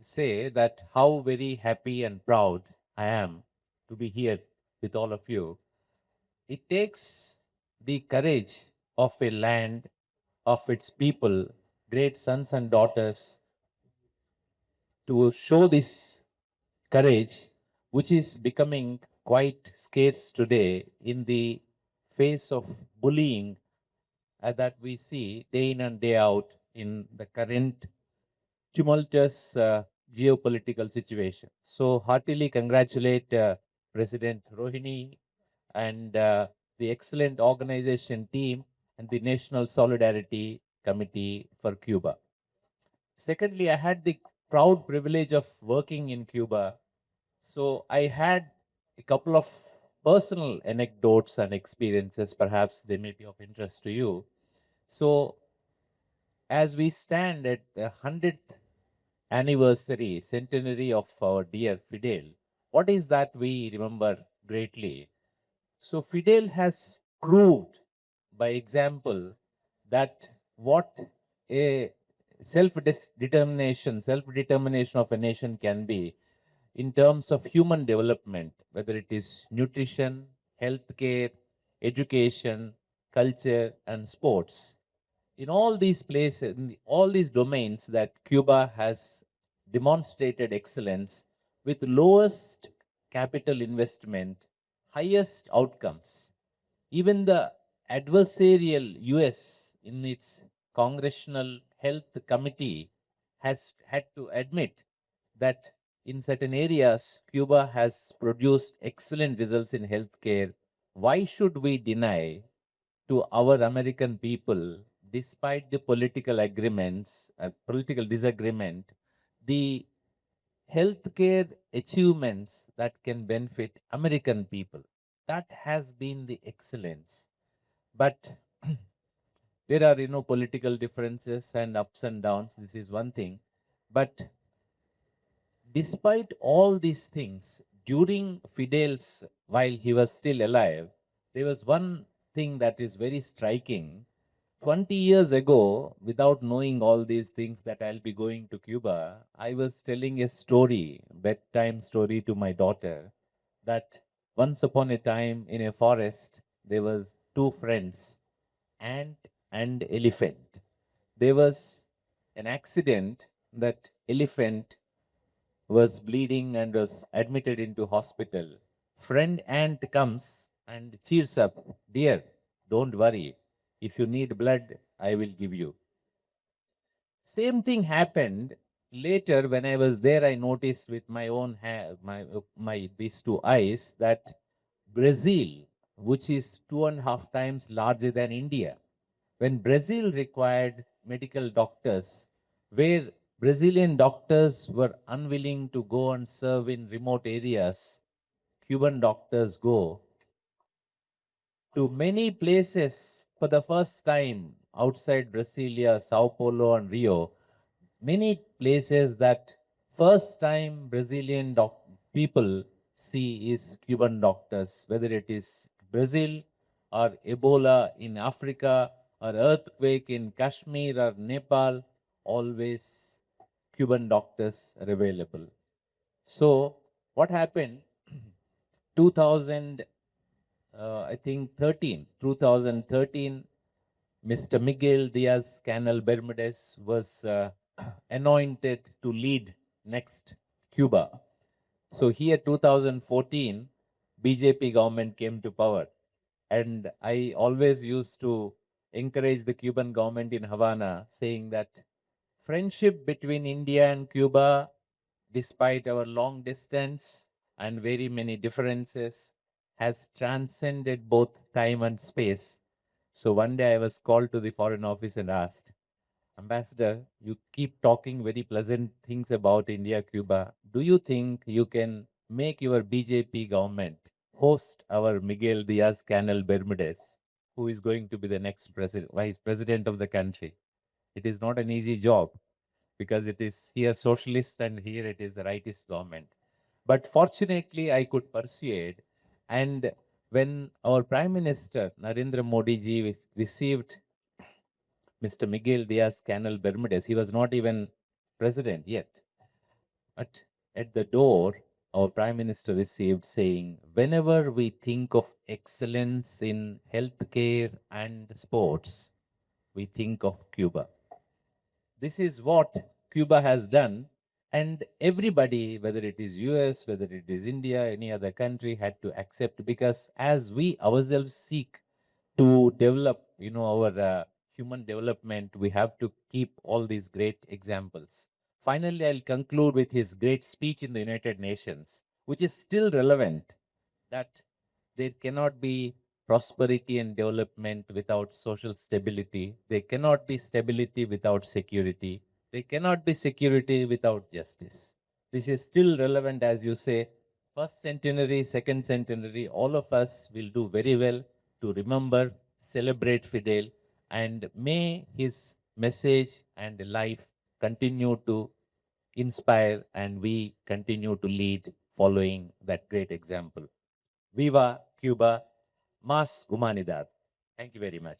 say that how very happy and proud I am to be here with all of you. It takes the courage of a land, of its people, great sons and daughters, to show this courage, which is becoming quite scarce today in the face of bullying that we see day in and day out in the current tumultuous geopolitical situation. So, heartily congratulate President Rohini and the excellent organization team and the National Solidarity Committee for Cuba. Secondly, I had the proud privilege of working in Cuba. So, I had a couple of personal anecdotes and experiences, perhaps they may be of interest to you. So, as we stand at the 100th anniversary, centenary of our dear Fidel, what is that we remember greatly? So, Fidel has proved by example that what a self determination of a nation can be in terms of human development, whether it is nutrition, healthcare, education, culture, and sports. In all these places, in all these domains, that Cuba has demonstrated excellence with lowest capital investment, highest outcomes. Even the adversarial US in its Congressional Health Committee has had to admit that in certain areas, Cuba has produced excellent results in healthcare. Why should we deny to our American people, despite the political agreements, political disagreement, the healthcare achievements that can benefit American people? That has been the excellence. But there are, political differences and ups and downs. This is one thing. But despite all these things, during Fidel's, while he was still alive, there was one thing that is very striking. 20 years ago, without knowing all these things that I'll be going to Cuba, I was telling a story, bedtime story to my daughter, that once upon a time in a forest, there was two friends, ant and elephant. There was an accident that elephant was bleeding and was admitted into hospital. Friend ant comes and cheers up, dear, don't worry. If you need blood, I will give you. Same thing happened later when I was there. I noticed with my own my these two eyes that Brazil, which is 2.5 times larger than India, when Brazil required medical doctors, where Brazilian doctors were unwilling to go and serve in remote areas, Cuban doctors go to many places for the first time outside Brasilia, Sao Paulo, and Rio. Many places that first time Brazilian people see is Cuban doctors, whether it is Brazil or Ebola in Africa or earthquake in Kashmir or Nepal, always Cuban doctors are available. So what happened? 2000, I think 2013, Mr. Miguel Diaz-Canel Bermudez was anointed to lead next Cuba. So here, 2014, BJP government came to power, and I always used to encourage the Cuban government in Havana, saying that friendship between India and Cuba, despite our long distance and very many differences, has transcended both time and space. So one day I was called to the Foreign Office and asked, Ambassador, you keep talking very pleasant things about India, Cuba. Do you think you can make your BJP government host our Miguel Diaz Canel Bermudez, who is going to be the next vice president of the country? It is not an easy job because it is here socialist and here it is the rightist government. But fortunately, I could persuade. And when our Prime Minister Narendra Modi ji received Mr. Miguel Diaz Canel Bermudez, he was not even president yet. At the door, our Prime Minister received saying, whenever we think of excellence in healthcare and sports, we think of Cuba. This is what Cuba has done. And everybody, whether it is US, whether it is India, any other country, had to accept, because as we ourselves seek to develop, our human development, we have to keep all these great examples. Finally, I'll conclude with his great speech in the United Nations, which is still relevant, that there cannot be prosperity and development without social stability. There cannot be stability without security. There cannot be security without justice. This is still relevant, as you say, first centenary, second centenary, all of us will do very well to remember, celebrate Fidel, and may his message and life continue to inspire, and we continue to lead following that great example. Viva Cuba, Mas Humanidad. Thank you very much.